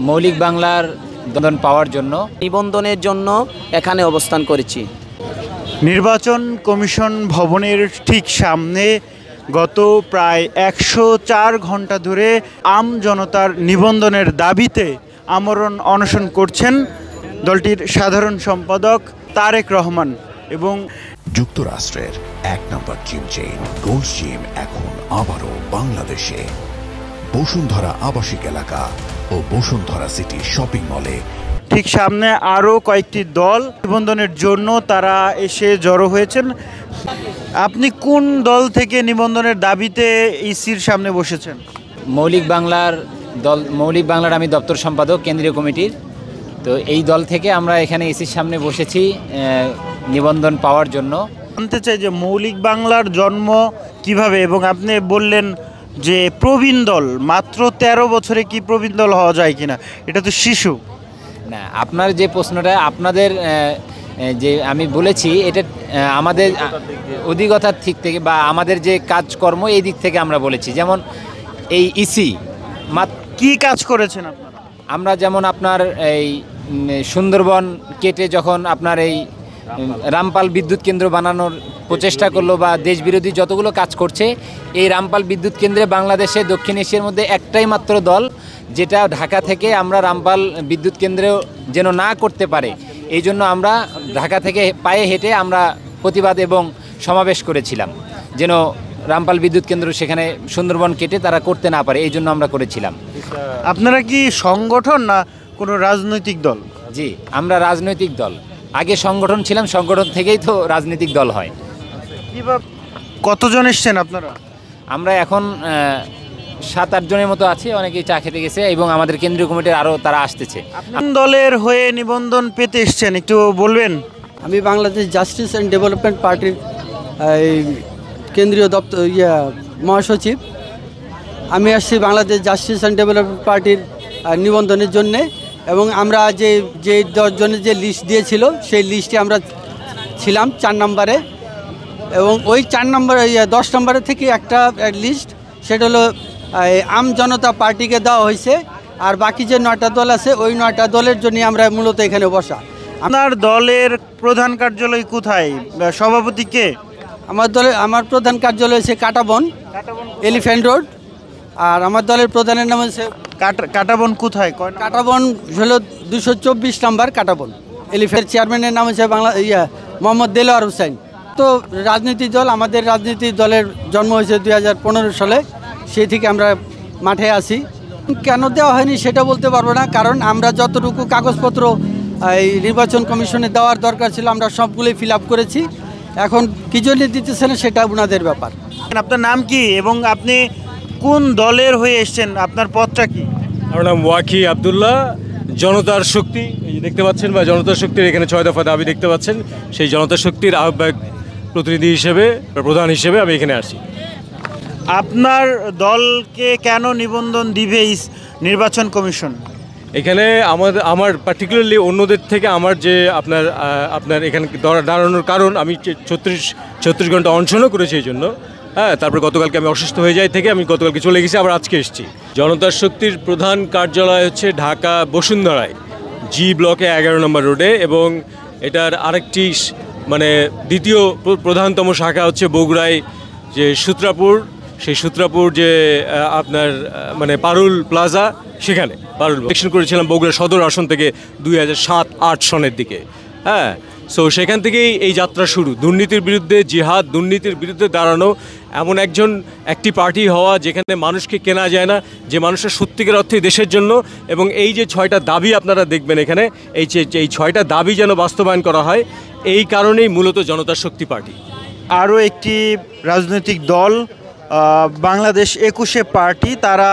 মৌলিক বাংলার নিবন্ধন পাওয়ার জন্য নিবন্ধনের জন্য এখানে অবস্থান করেছি। নির্বাচন কমিশন ভবনের ঠিক সামনে গত প্রায় 104 ঘন্টা ধরে আম জনতার নিবন্ধনের দাবিতে আমরণ অনশন করছেন দলটির সাধারণ সম্পাদক তারেক রহমান। এবং যুক্তরাষ্ট্রের এক নম্বর জিম চেইন গোল্ড জিম এখন আবারও বাংলাদেশে বসুন্ধরা আবাসিক এলাকা ও বসুন্ধরা সিটি শপিং মলে। ঠিক সামনে আরও কয়েকটি দল নিবন্ধনের জন্য তারা এসে জড়ো হয়েছেন। আপনি কোন দল থেকে নিবন্ধনের দাবিতে ইসির সামনে বসেছেন? মৌলিক বাংলার আমি দপ্তর সম্পাদক কেন্দ্রীয় কমিটির। তো এই দল থেকে আমরা এখানে ইসির সামনে বসেছি নিবন্ধন পাওয়ার জন্য। জানতে চাই যে মৌলিক বাংলার জন্ম কিভাবে, এবং আপনি বললেন যে প্রবীণ দল, মাত্র 13 বছরে কি প্রবীণ দল হওয়া যায় কিনা? এটা তো শিশু না। আপনার যে প্রশ্নটা আপনাদের যে আমি বলেছি এটা আমাদের অধিকতার দিক থেকে বা আমাদের যে কাজকর্ম এই দিক থেকে আমরা বলেছি। যেমন এই ইসি কি কাজ করেছেন আপনারা? আমরা যেমন আপনার এই সুন্দরবন কেটে যখন আপনার এই রামপাল বিদ্যুৎ কেন্দ্র বানানোর প্রচেষ্টা করলো বা দেশবিরোধী যতগুলো কাজ করছে, এই রামপাল বিদ্যুৎ কেন্দ্রে বাংলাদেশে দক্ষিণ এশিয়ার মধ্যে একটাই মাত্র দল যেটা ঢাকা থেকে আমরা রামপাল বিদ্যুৎ কেন্দ্র যেন না করতে পারে এই জন্য আমরা ঢাকা থেকে পায়ে হেঁটে আমরা প্রতিবাদ এবং সমাবেশ করেছিলাম, যেন রামপাল বিদ্যুৎ কেন্দ্র সেখানে সুন্দরবন কেটে তারা করতে না পারে, এই জন্য আমরা করেছিলাম। আপনারা কি সংগঠন না কোনো রাজনৈতিক দল? জি, আমরা রাজনৈতিক দল। আগে সংগঠন ছিলাম, সংগঠন থেকেই তো রাজনৈতিক দল হয়। কতজন এসছেন আপনারা? আমরা এখন 7-8 জনের মতো আছি, অনেকেই চা খেতে গেছে এবং আমাদের কেন্দ্রীয় কমিটির আরও তারা আসতেছে। কোন দলের হয়ে নিবন্ধন পেতে এসছেন একটু বলবেন? আমি বাংলাদেশ জাস্টিস অ্যান্ড ডেভেলপমেন্ট পার্টির কেন্দ্রীয় দপ্তর মহাসচিব। আমি আসছি বাংলাদেশ জাস্টিস অ্যান্ড ডেভেলপমেন্ট পার্টির নিবন্ধনের জন্যে, এবং আমরা যে 10 জনের যে লিস্ট দিয়েছিল সেই লিস্টে আমরা ছিলাম 4 নম্বরে, এবং ওই 4 নম্বরে 10 নম্বরে থেকে একটা লিস্ট, সেটা হলো আম জনতা পার্টিকে দেওয়া হয়েছে। আর বাকি যে 9টা দল আছে ওই 9টা দলের জন্য আমরা মূলত এখানে বসা। আপনার দলের প্রধান কার্যালয় কোথায়? সভাপতি কে? আমার প্রধান কার্যালয় হচ্ছে কাটাবন, এলিফ্যান্ট রোড। আর আমার দলের প্রধানের নাম হচ্ছে কাটাবন। কোথায়? কাটাবন হলো 224 নম্বর কাটাবন। এলিফ্যান্ট চেয়ারম্যানের নাম হচ্ছে মোহাম্মদ দেলোয়ার হোসেন। তো রাজনৈতিক দল, আমাদের রাজনৈতিক দলের জন্ম হয়েছে 2015 সালে, সেই থেকে আমরা মাঠে আছি। কেন দেওয়া হয়নি সেটা বলতে পারবো না, কারণ আমরা যতটুকু কাগজপত্র এই নির্বাচন কমিশনে দেওয়ার দরকার ছিল আমরা সবগুলোই ফিল আপ করেছি। এখন কি জন্য দিতেছে না সেটা ওনাদের ব্যাপার। আপনার নাম কি এবং আপনি কোন দলের হয়ে এসছেন? আপনার পদটা কি? আমার নাম ওয়াকি আবদুল্লাহ। জনতার শক্তি দেখতে পাচ্ছেন, বা জনতার শক্তির এখানে 6 দফা দাবি দেখতে পাচ্ছেন, সেই জনতার শক্তির আহ্বায়ক প্রতিনিধি হিসেবে, প্রধান হিসেবে আমি এখানে আসি। আপনার দলকে কেন নিবন্ধন দিবে নির্বাচন কমিশন? এখানে আমার পার্টিকুলারলি অন্যদের থেকে আমার যে আপনার এখানে দাঁড়ানোর কারণ, আমি 36 ঘন্টা অনশনও করেছি এই জন্য। হ্যাঁ, তারপর গতকালকে আমি অসুস্থ হয়ে যাই থেকে আমি গতকালকে চলে গেছি, আবার আজকে এসেছি। জনতার শক্তির প্রধান কার্যালয় হচ্ছে ঢাকা বসুন্ধরায় জি ব্লকে 11 নম্বর রোডে, এবং এটার আরেকটি দ্বিতীয় প্রধানতম শাখা হচ্ছে বগুড়ায় যে সূত্রাপুর, সেই সূত্রাপুর যে আপনার পারুল প্লাজা, সেখানে পারুল ইলেকশন করেছিলাম বগুড়া সদর আসন থেকে 2007-8 সনের দিকে। হ্যাঁ, সো সেখান থেকেই এই যাত্রা শুরু। দুর্নীতির বিরুদ্ধে জিহাদ, দুর্নীতির বিরুদ্ধে দাঁড়ানো, এমন একটি পার্টি হওয়া যেখানে মানুষকে কেনা যায় না, যে মানুষের সত্যিকার অর্থে দেশের জন্য। এবং এই যে 6টা দাবি আপনারা দেখবেন এখানে, এই 6টা দাবি যেন বাস্তবায়ন করা হয়, এই কারণেই মূলত জনতার শক্তি পার্টি। আরও একটি রাজনৈতিক দল বাংলাদেশ 21 পার্টি, তারা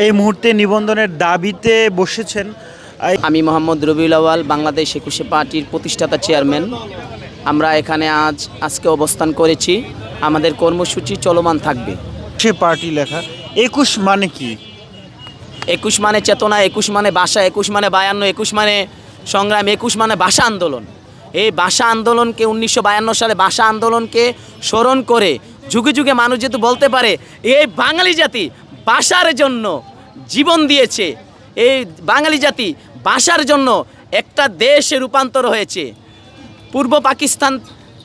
এই মুহূর্তে নিবন্ধনের দাবিতে বসেছেন। আমি মোহাম্মদ রবিউল আউয়াল, বাংলাদেশ 21 পার্টির প্রতিষ্ঠাতা চেয়ারম্যান। আমরা এখানে আজকে অবস্থান করেছি, আমাদের কর্মসূচি চলমান থাকবে। সে পার্টি লেখা 21 মানে কি? 21 মানে চেতনা, 21 মানে ভাষা, 21 মানে বায়ান্ন, 21 মানে সংগ্রাম, 21 মানে ভাষা আন্দোলন। এই ভাষা আন্দোলনকে 1952 সালে ভাষা আন্দোলনকে স্মরণ করে যুগে যুগে মানুষ যেহেতু বলতে পারে এই বাঙালি জাতি ভাষার জন্য জীবন দিয়েছে, এই বাঙালি জাতি ভাষার জন্য একটা দেশে রূপান্তর হয়েছে। পূর্ব পাকিস্তান,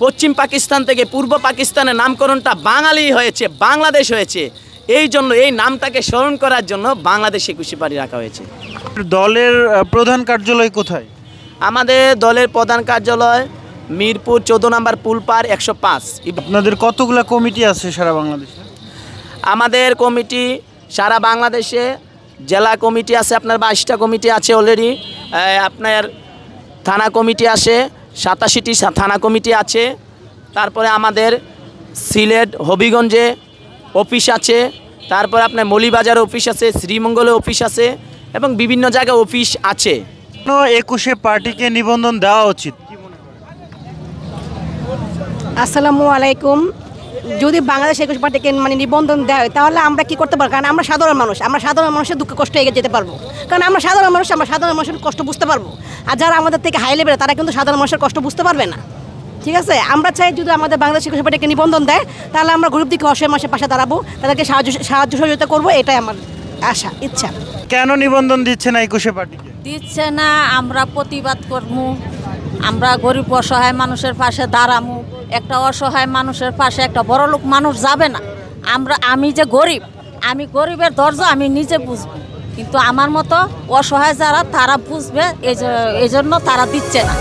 পশ্চিম পাকিস্তান থেকে পূর্ব পাকিস্তানের নামকরণটা বাঙালি হয়েছে, বাংলাদেশ হয়েছে। এই জন্য এই নামটাকে স্মরণ করার জন্য বাংলাদেশ 21শে পার্টি রাখা হয়েছে। দলের প্রধান কার্যালয় কোথায়? আমাদের দলের প্রধান কার্যালয় মিরপুর 14 নম্বর পুলপার 105। আপনাদের কতগুলা কমিটি আছে সারা বাংলাদেশে? আমাদের কমিটি সারা বাংলাদেশে জেলা কমিটি আছে আপনার 22টা কমিটি আছে অলরেডি। আপনার থানা কমিটি আছে 87টি থানা কমিটি আছে। তারপরে আমাদের সিলেট হবিগঞ্জে অফিস আছে, তারপরে আপনার মৌলিবাজারে অফিস আছে, শ্রীমঙ্গলে অফিস আছে এবং বিভিন্ন জায়গায় অফিস আছে। 21শে পার্টিকে নিবন্ধন দেওয়া উচিত? আসসালামু আলাইকুম। যদি বাংলাদেশ 21 পার্টিকে মানে নিবন্ধন দেয় তাহলে আমরা কি করতে পারবো? কারণ আমরা সাধারণ মানুষ, আমরা সাধারণ মানুষের দুঃখ কষ্ট এগিয়ে যেতে পারবো। কারণ আমরা সাধারণ মানুষ, আমরা সাধারণ মানুষের কষ্ট বুঝতে পারবো। আর যারা আমাদের থেকে হাই লেভেলে তারা কিন্তু সাধারণ মানুষের কষ্ট বুঝতে পারবে না। ঠিক আছে, আমরা চাই যদি আমাদের বাংলাদেশ 21 পার্টিকে নিবন্ধন দেয় তাহলে আমরা গরিব দিকে অসহায় মানুষের পাশে দাঁড়াবো, তাদেরকে সাহায্য সহযোগিতা করবো, এটাই আমার আশা ইচ্ছা। কেন নিবন্ধন দিচ্ছে না 21শে পার্টিকে? দিচ্ছে না, আমরা প্রতিবাদ করবো, আমরা গরিব অসহায় মানুষের পাশে দাঁড়ামু। একটা অসহায় মানুষের পাশে একটা বড়লোক মানুষ যাবে না। আমি যে গরিব, আমি গরিবের দরজা আমি নিজে বুঝবো, কিন্তু আমার মতো অসহায় যারা তারা বুঝবে, এই জন্য তারা দিচ্ছে না।